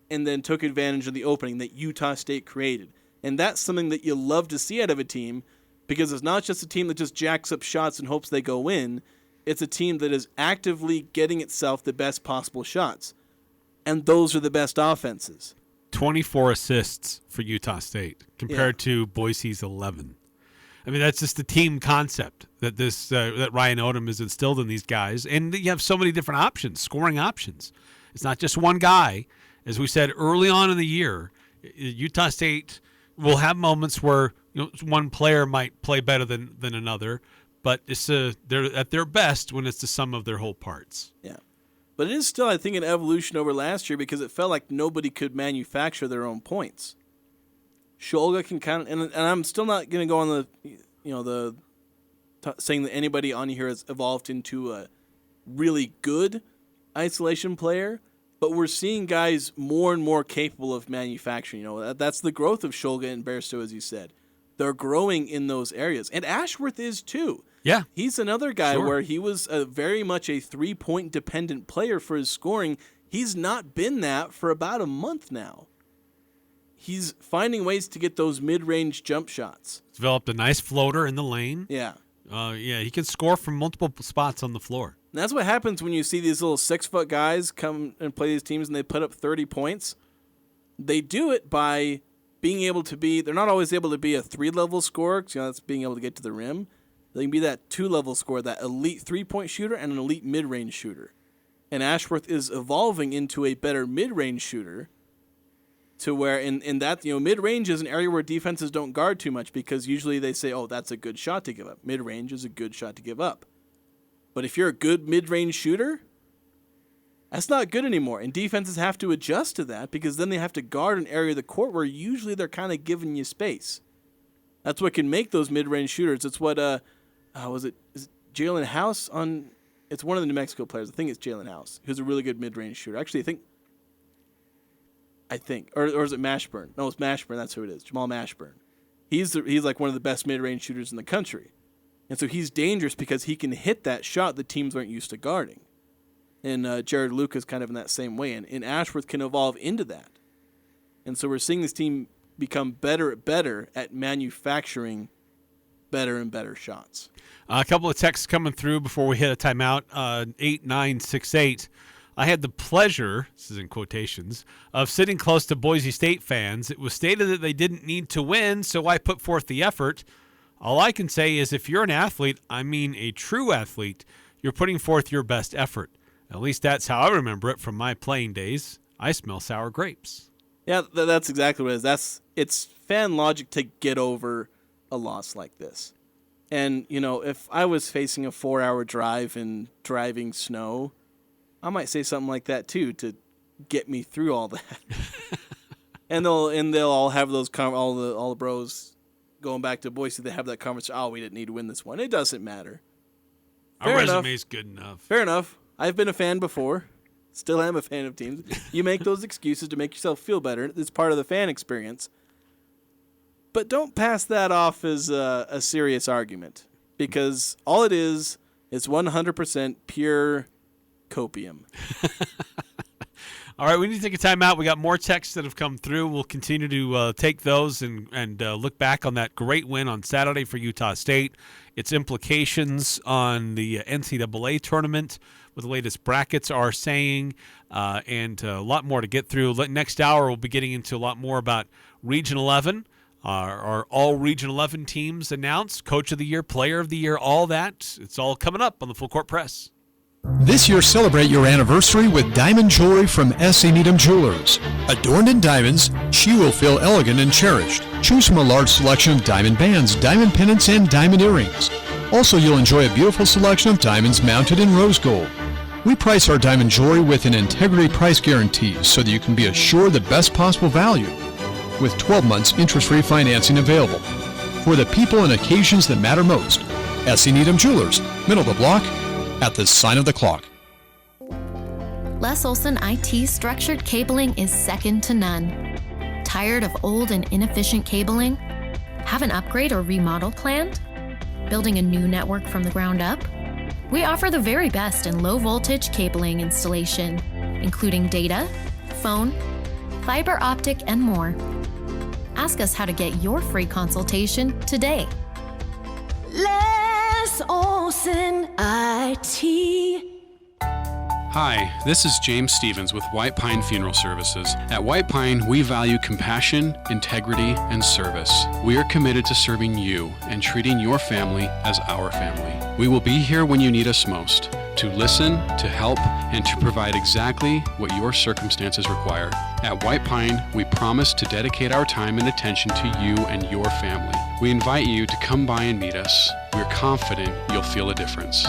and then took advantage of the opening that Utah State created. And that's something that you love to see out of a team, because it's not just a team that just jacks up shots and hopes they go in. It's a team that is actively getting itself the best possible shots. And those are the best offenses. 24 assists for Utah State compared to Boise's 11. I mean, that's just the team concept that that Ryan Odom has instilled in these guys. And you have so many different options, scoring options. It's not just one guy. As we said early on in the year, Utah State will have moments where one player might play better than another, but they're at their best when it's the sum of their whole parts. Yeah. But it is still, I think, an evolution over last year, because it felt like nobody could manufacture their own points. Shulga can kind of, and I'm still not going to go on saying that anybody on here has evolved into a really good isolation player, but we're seeing guys more and more capable of manufacturing. That's the growth of Shulga and Bairstow, as you said. They're growing in those areas, and Ashworth is too. Yeah, he's another guy where he was very much a 3-point dependent player for his scoring. He's not been that for about a month now. He's finding ways to get those mid-range jump shots. Developed a nice floater in the lane. Yeah. He can score from multiple spots on the floor. And that's what happens when you see these little 6-foot guys come and play these teams and they put up 30 points. They do it by being able to be, they're not always able to be a 3-level scorer, because that's being able to get to the rim. They can be that 2-level scorer, that elite 3-point shooter and an elite mid-range shooter. And Ashworth is evolving into a better mid-range shooter, to where in that, mid-range is an area where defenses don't guard too much, because usually they say, oh, that's a good shot to give up. Mid-range is a good shot to give up. But if you're a good mid-range shooter, that's not good anymore. And defenses have to adjust to that, because then they have to guard an area of the court where usually they're kind of giving you space. That's what can make those mid-range shooters. It's what, is it Jalen House on, it's one of the New Mexico players. I think it's Jalen House, who's a really good mid-range shooter. Actually, I think, or is it Mashburn? No, it's Mashburn. That's who it is. Jamal Mashburn. He's like one of the best mid-range shooters in the country. And so he's dangerous because he can hit that shot that teams aren't used to guarding. And Jared Luke is kind of in that same way. And Ashworth can evolve into that. And so we're seeing this team become better at manufacturing better and better shots. A couple of texts coming through before we hit a timeout. 8968. I had the pleasure, this is in quotations, of sitting close to Boise State fans. It was stated that they didn't need to win, so I put forth the effort. All I can say is if you're an athlete, I mean a true athlete, you're putting forth your best effort. At least that's how I remember it from my playing days. I smell sour grapes. Yeah, that's exactly what it is. It's fan logic to get over a loss like this. And, if I was facing a 4-hour drive in driving snow, I might say something like that too to get me through all that. and they'll all have those all the bros going back to Boise. They have that conversation. Oh, we didn't need to win this one. It doesn't matter. Our resume's good enough. Fair enough. I've been a fan before. Still am a fan of teams. You make those excuses to make yourself feel better. It's part of the fan experience. But don't pass that off as a serious argument, because all it is 100% pure copium. All right, we need to take a timeout. We got more texts that have come through. We'll continue to take those and look back on that great win on Saturday for Utah State, its implications on the NCAA tournament, what the latest brackets are saying, and a lot more to get through. Next hour, we'll be getting into a lot more about Region 11. Are all Region 11 teams announced, Coach of the Year, Player of the Year, all that. It's all coming up on the Full Court Press. This year, celebrate your anniversary with diamond jewelry from S.E. Needham Jewelers. Adorned in diamonds, she will feel elegant and cherished. Choose from a large selection of diamond bands, diamond pendants, and diamond earrings. Also, you'll enjoy a beautiful selection of diamonds mounted in rose gold. We price our diamond jewelry with an integrity price guarantee so that you can be assured the best possible value, with 12 months interest-free financing available. For the people and occasions that matter most, S.E. Needham Jewelers, middle of the block, at the sign of the clock. Les Olson IT structured cabling is second to none. Tired of old and inefficient cabling? Have an upgrade or remodel planned? Building a new network from the ground up? We offer the very best in low voltage cabling installation, including data, phone, fiber optic, and more. Ask us how to get your free consultation today. Les Olson IT. Hi, this is James Stevens with White Pine Funeral Services. At White Pine, we value compassion, integrity, and service. We are committed to serving you and treating your family as our family. We will be here when you need us most, to listen, to help, and to provide exactly what your circumstances require. At White Pine, we promise to dedicate our time and attention to you and your family. We invite you to come by and meet us. We're confident you'll feel a difference.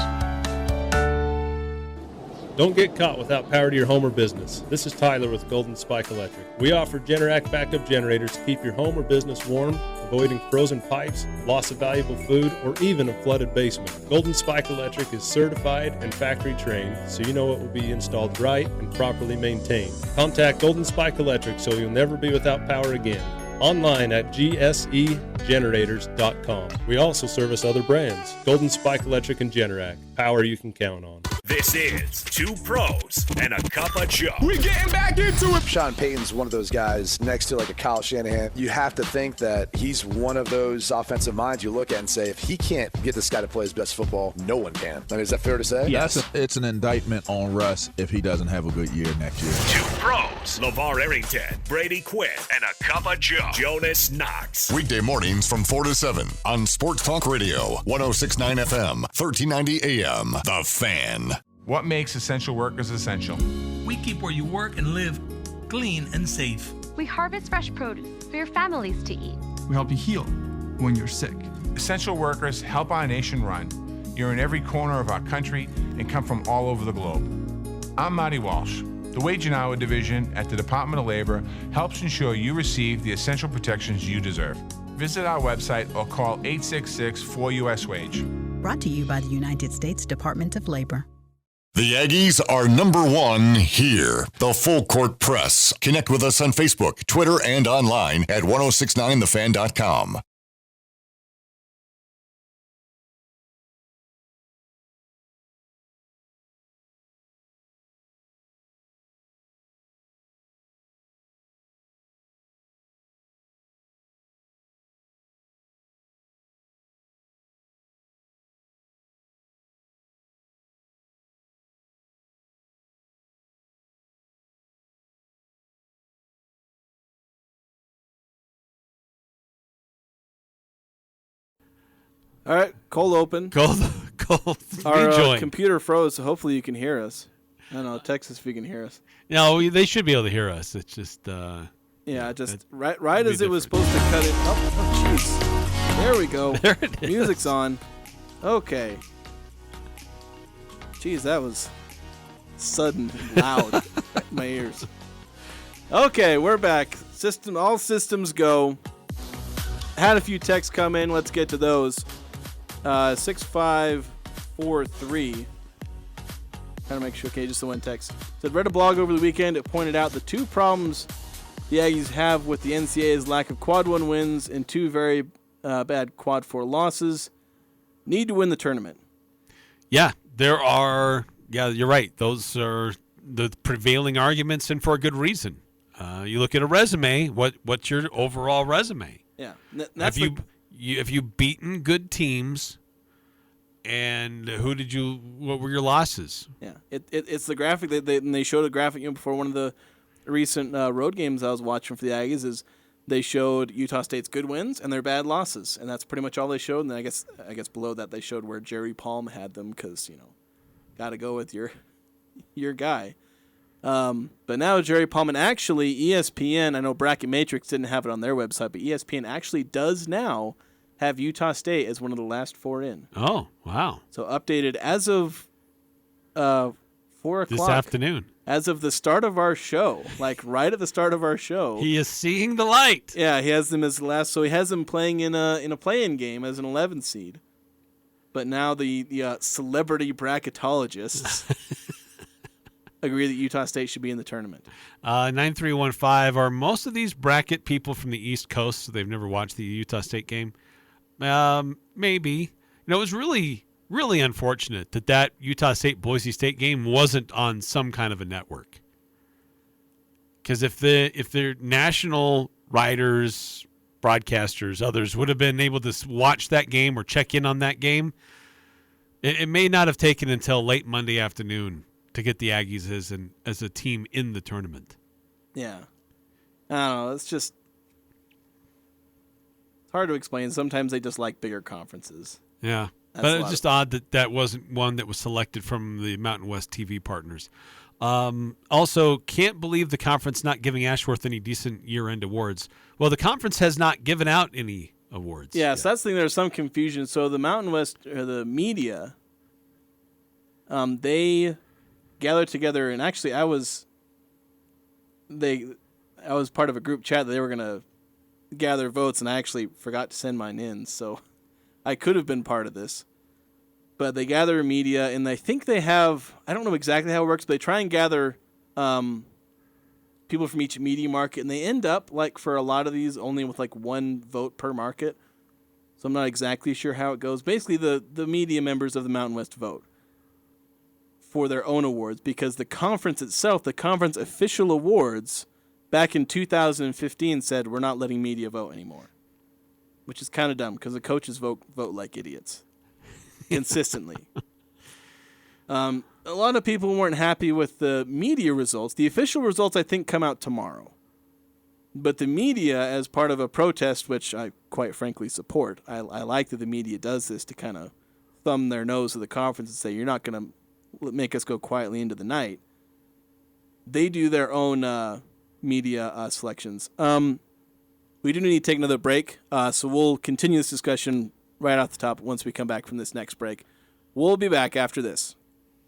Don't get caught without power to your home or business. This is Tyler with Golden Spike Electric. We offer Generac backup generators to keep your home or business warm, avoiding frozen pipes, loss of valuable food, or even a flooded basement. Golden Spike Electric is certified and factory trained, so you know it will be installed right and properly maintained. Contact Golden Spike Electric so you'll never be without power again. Online at gsegenerac.com. GoldenSpikeGenerators.com. We also service other brands, Golden Spike Electric and Generac, power you can count on. This is Two Pros and a Cup of Joe. We getting back into it. Sean Payton's one of those guys next to like a Kyle Shanahan. You have to think that he's one of those offensive minds you look at and say, if he can't get this guy to play his best football, no one can. I mean, is that fair to say? Yes. It's an indictment on Russ if he doesn't have a good year next year. Two Pros, LeVar Arrington, Brady Quinn, and a Cup of Joe, Jonas Knox. Weekday mornings from 4 to 7 on Sports Talk Radio, 106.9 FM, 1390 AM. The Fan. What makes essential workers essential? We keep where you work and live clean and safe. We harvest fresh produce for your families to eat. We help you heal when you're sick. Essential workers help our nation run. You're in every corner of our country and come from all over the globe. I'm Marty Walsh. The Wage and Hour Division at the Department of Labor helps ensure you receive the essential protections you deserve. Visit our website or call 866-4US-WAGE. Brought to you by the United States Department of Labor. The Aggies are #1 here. The Full Court Press. Connect with us on Facebook, Twitter, and online at 1069thefan.com. All right, cold open. Cold. Our computer froze, so hopefully you can hear us. I don't know, text us if you can hear us. No, they should be able to hear us. It's just yeah, just right as it was supposed to cut it. Oh, jeez. There we go. There it is. Music's on. Okay. Jeez, that was sudden and loud in my ears. Okay, we're back. All systems go. Had a few texts come in. Let's get to those. 6543. Trying to make sure. Okay, just the one text. Said, read a blog over the weekend. It pointed out the two problems the Aggies have with the NCAA's lack of quad 1 wins and two very bad quad 4 losses. Need to win the tournament. Yeah, there are. Yeah, you're right. Those are the prevailing arguments, and for a good reason. You look at a resume. What's your overall resume? Yeah, have you beaten good teams, and what were your losses? Yeah, it's the graphic that they showed a graphic before one of the recent road games I was watching for the Aggies. Is they showed Utah State's good wins and their bad losses, and that's pretty much all they showed. And then I guess below that they showed where Jerry Palm had them because got to go with your guy. But now Jerry Palm, and actually ESPN, I know Bracket Matrix didn't have it on their website, but ESPN actually does now have Utah State as one of the last 4 in. Oh, wow. So updated as of 4 o'clock. This afternoon. As of the start of our show, like right at the start of our show. He is seeing the light. Yeah, he has them as the last. So he has them playing in a play-in game as an 11 seed. But now the celebrity bracketologists agree that Utah State should be in the tournament. 9315. Are most of these bracket people from the East Coast, so they've never watched the Utah State game? Maybe. It was really, really unfortunate that Utah State-Boise State game wasn't on some kind of a network. Because if they're national writers, broadcasters, others would have been able to watch that game or check in on that game, it may not have taken until late Monday afternoon to get the Aggies as a team in the tournament. Yeah. I don't know. It's just hard to explain. Sometimes they just like bigger conferences. Yeah. But it's just odd that wasn't one that was selected from the Mountain West TV partners. Also, can't believe the conference not giving Ashworth any decent year-end awards. Well, the conference has not given out any awards. Yeah, so that's the thing. There's some confusion. So the Mountain West, or the media, they gathered together, and actually I was part of a group chat that they were going to gather votes, and I actually forgot to send mine in, so I could have been part of this. But they gather media, and I think they have, I don't know exactly how it works, but they try and gather people from each media market, and they end up, like for a lot of these, only with like one vote per market. So I'm not exactly sure how it goes. Basically, the media members of the Mountain West vote for their own awards because the conference itself, the conference official awards, back in 2015 said we're not letting media vote anymore, which is kind of dumb because the coaches vote like idiots consistently. A lot of people weren't happy with the media results. The official results, I think, come out tomorrow. But the media, as part of a protest, which I quite frankly support, I like that the media does this to kind of thumb their nose at the conference and say, you're not going to make us go quietly into the night. They do their own media selections. We do need to take another break, so we'll continue this discussion right off the top once we come back from this next break. We'll be back after this.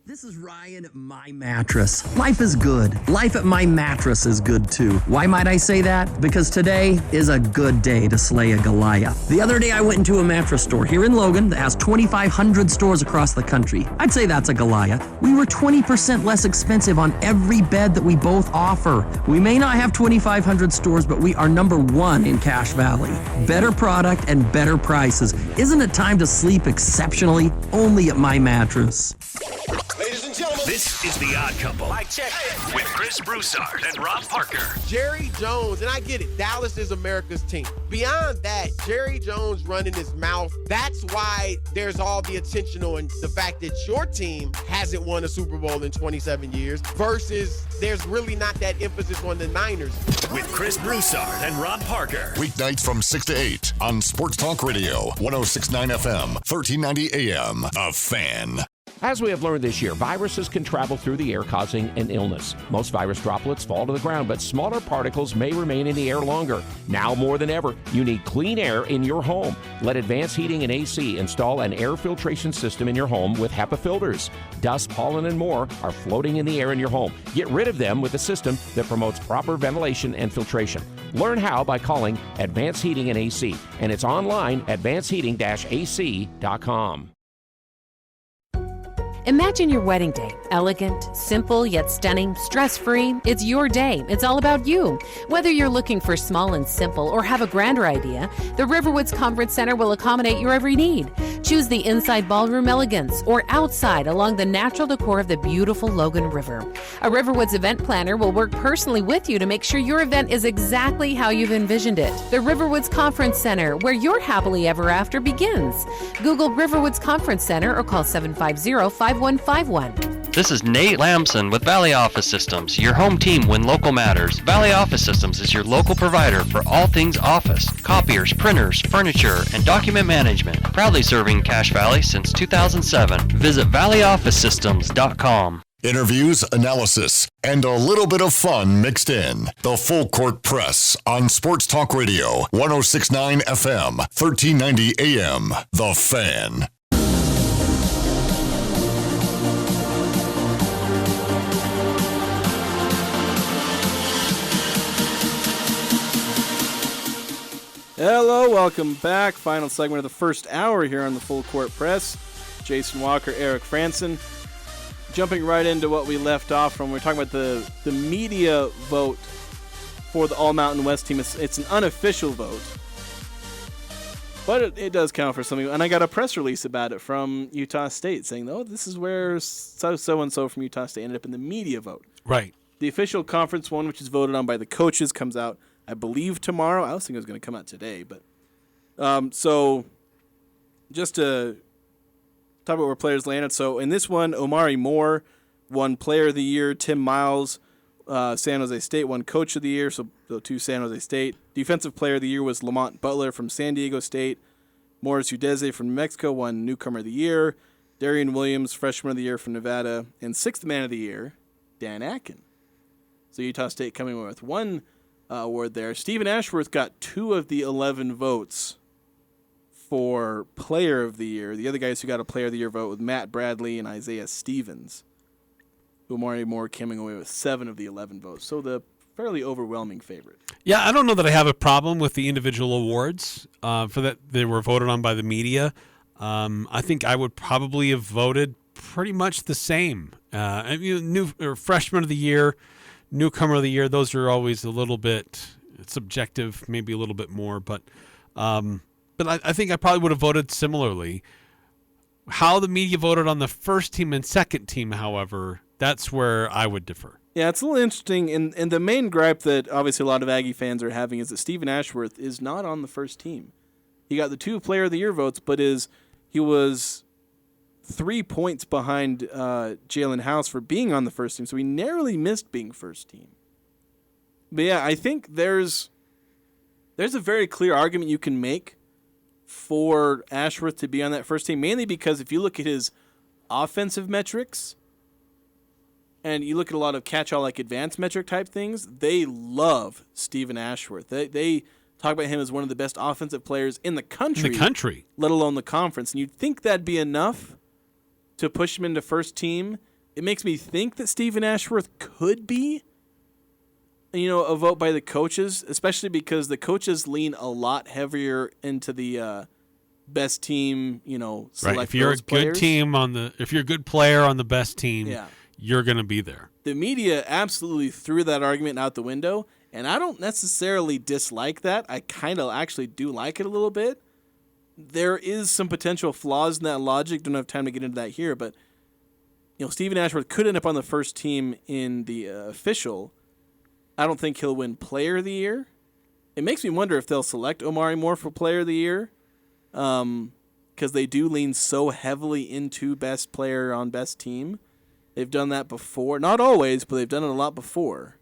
This is Ryan at My Mattress. Life is good. Life at My Mattress is good too. Why might I say that? Because today is a good day to slay a Goliath. The other day I went into a mattress store here in Logan that has 2,500 stores across the country. I'd say that's a Goliath. We were 20% less expensive on every bed that we both offer. We may not have 2,500 stores, but we are number one in Cache Valley. Better product and better prices. Isn't it time to sleep exceptionally? Only at My Mattress. Ladies and gentlemen, this is The Odd Couple. Mike check. With Chris Broussard and Rob Parker. Jerry Jones, and I get it, Dallas is America's team. Beyond that, Jerry Jones running his mouth, that's why there's all the attention on the fact that your team hasn't won a Super Bowl in 27 years versus there's really not that emphasis on the Niners. With Chris Broussard and Rob Parker. Weeknights from 6 to 8 on Sports Talk Radio, 106.9 FM, 1390 AM. A Fan. As we have learned this year, viruses can travel through the air, causing an illness. Most virus droplets fall to the ground, but smaller particles may remain in the air longer. Now more than ever, you need clean air in your home. Let Advanced Heating and AC install an air filtration system in your home with HEPA filters. Dust, pollen, and more are floating in the air in your home. Get rid of them with a system that promotes proper ventilation and filtration. Learn how by calling Advanced Heating and AC, and it's online, advancedheating-ac.com. Imagine your wedding day. Elegant, simple, yet stunning, stress-free. It's your day. It's all about you. Whether you're looking for small and simple or have a grander idea, the Riverwoods Conference Center will accommodate your every need. Choose the inside ballroom elegance or outside along the natural decor of the beautiful Logan River. A Riverwoods event planner will work personally with you to make sure your event is exactly how you've envisioned it. The Riverwoods Conference Center, where your happily ever after begins. Google Riverwoods Conference Center or call 750-5151. This is Nate Lamson with Valley Office Systems, your home team when local matters. Valley Office Systems is your local provider for all things office, copiers, printers, furniture, and document management. Proudly serving Cache Valley since 2007. Visit valleyofficesystems.com. Interviews, analysis, and a little bit of fun mixed in. The Full Court Press on Sports Talk Radio, 106.9 FM, 1390 AM. The Fan. Hello, welcome back. Final segment of the first hour here on the Full Court Press. Jason Walker, Eric Frandsen. Jumping right into what we left off from, we're talking about the media vote for the All Mountain West team. It's an unofficial vote, but it does count for something. And I got a press release about it from Utah State saying, oh, this is where so-and-so from Utah State ended up in the media vote. Right. The official conference one, which is voted on by the coaches, comes out, I believe, tomorrow. I was thinking it was going to come out today, but so just to talk about where players landed. So in this one, Omari Moore won Player of the Year. Tim Miles, San Jose State, won Coach of the Year. So the two San Jose State. Defensive Player of the Year was Lamont Butler from San Diego State. Morris Udeze from New Mexico won Newcomer of the Year. Darian Williams, Freshman of the Year from Nevada. And Sixth Man of the Year, Dan Atkin. So Utah State coming away with one award there. Stephen Ashworth got 2 of the 11 votes for Player of the Year. The other guys who got a Player of the Year vote with Matt Bradley and Isaiah Stevens. Omari Moore coming away with 7 of the 11 votes. So the fairly overwhelming favorite. Yeah, I don't know that I have a problem with the individual awards for that they were voted on by the media. I think I would probably have voted pretty much the same. Freshman of the Year, Newcomer of the Year, those are always a little bit subjective, maybe a little bit more, but but I think I probably would have voted similarly. How the media voted on the first team and second team, however, that's where I would differ. Yeah, it's a little interesting, and the main gripe that obviously a lot of Aggie fans are having is that Stephen Ashworth is not on the first team. He got the 2 Player of the Year votes, but he was 3 points behind Jalen House for being on the first team, so he narrowly missed being first team. But yeah, I think there's a very clear argument you can make for Ashworth to be on that first team, mainly because if you look at his offensive metrics and you look at a lot of catch-all like advanced metric type things, they love Stephen Ashworth. They talk about him as one of the best offensive players in the country. Let alone the conference. And you'd think that'd be enough to push him into first team. It makes me think that Stephen Ashworth could be a vote by the coaches, especially because the coaches lean a lot heavier into the best team, select right. If you're a good team if you're a good player on the best team, you're going to be there. The media absolutely threw that argument out the window, and I don't necessarily dislike that. I kind of actually do like it a little bit. There is some potential flaws in that logic. Don't have time to get into that here, but Stephen Ashworth could end up on the first team in the official. I don't think he'll win Player of the Year. It makes me wonder if they'll select Omari Moore for Player of the Year, because they do lean so heavily into best player on best team. They've done that before. Not always, but they've done it a lot before.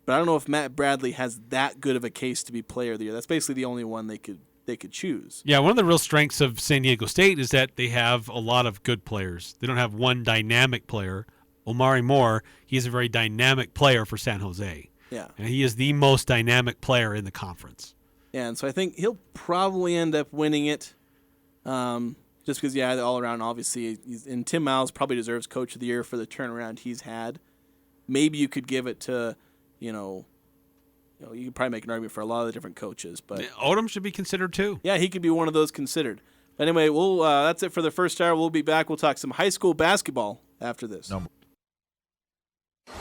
But I don't know if Matt Bradley has that good of a case to be Player of the Year. That's basically the only one they could choose. Yeah, one of the real strengths of San Diego State is that they have a lot of good players. They don't have one dynamic player. Omari Moore, he's a very dynamic player for San Jose. Yeah. And he is the most dynamic player in the conference. Yeah, and so I think he'll probably end up winning it. Just because, all around, obviously, and Tim Miles probably deserves Coach of the Year for the turnaround he's had. Maybe you could give it to, you could probably make an argument for a lot of the different coaches. But Odom should be considered too. Yeah, he could be one of those considered. But anyway, that's it for the first hour. We'll be back. We'll talk some high school basketball after this.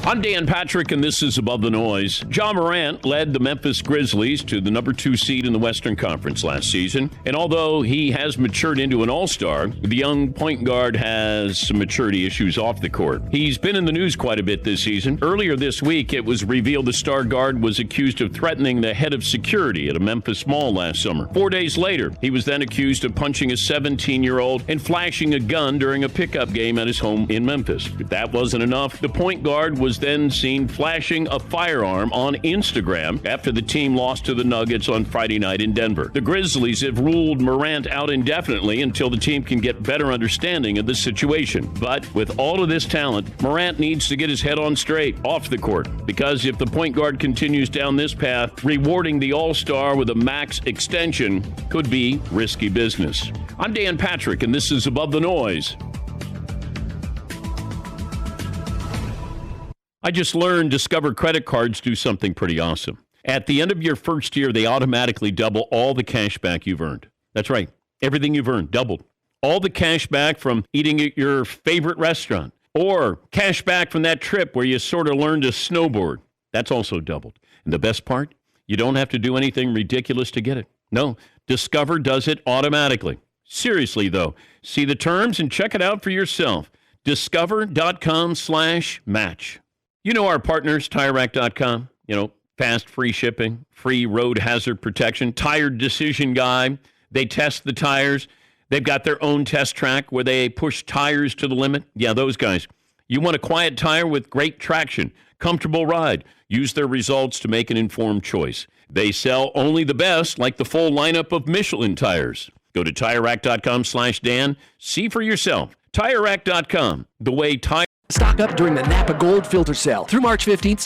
I'm Dan Patrick, and this is Above the Noise. Ja Morant led the Memphis Grizzlies to the number 2 seed in the Western Conference last season. And although he has matured into an all-star, the young point guard has some maturity issues off the court. He's been in the news quite a bit this season. Earlier this week, it was revealed the star guard was accused of threatening the head of security at a Memphis mall last summer. 4 days later, he was then accused of punching a 17-year-old and flashing a gun during a pickup game at his home in Memphis. If that wasn't enough, the point guard was then seen flashing a firearm on Instagram after the team lost to the Nuggets on Friday night in Denver. The Grizzlies have ruled Morant out indefinitely until the team can get better understanding of the situation. But with all of this talent, Morant needs to get his head on straight off the court, because if the point guard continues down this path, rewarding the all-star with a max extension could be risky business. I'm Dan Patrick, and this is Above the Noise. I just learned Discover credit cards do something pretty awesome. At the end of your first year, they automatically double all the cash back you've earned. That's right. Everything you've earned, doubled. All the cash back from eating at your favorite restaurant, or cash back from that trip where you sort of learned to snowboard. That's also doubled. And the best part, you don't have to do anything ridiculous to get it. No, Discover does it automatically. Seriously, though, see the terms and check it out for yourself. Discover.com/match. You know our partners, TireRack.com. Fast, free shipping, free road hazard protection, tire decision guide. They test the tires. They've got their own test track where they push tires to the limit. Yeah, those guys. You want a quiet tire with great traction, comfortable ride. Use their results to make an informed choice. They sell only the best, like the full lineup of Michelin tires. Go to TireRack.com/Dan. See for yourself. TireRack.com, the way tire. Stock up during the Napa Gold Filter Sale. Through March 15th, save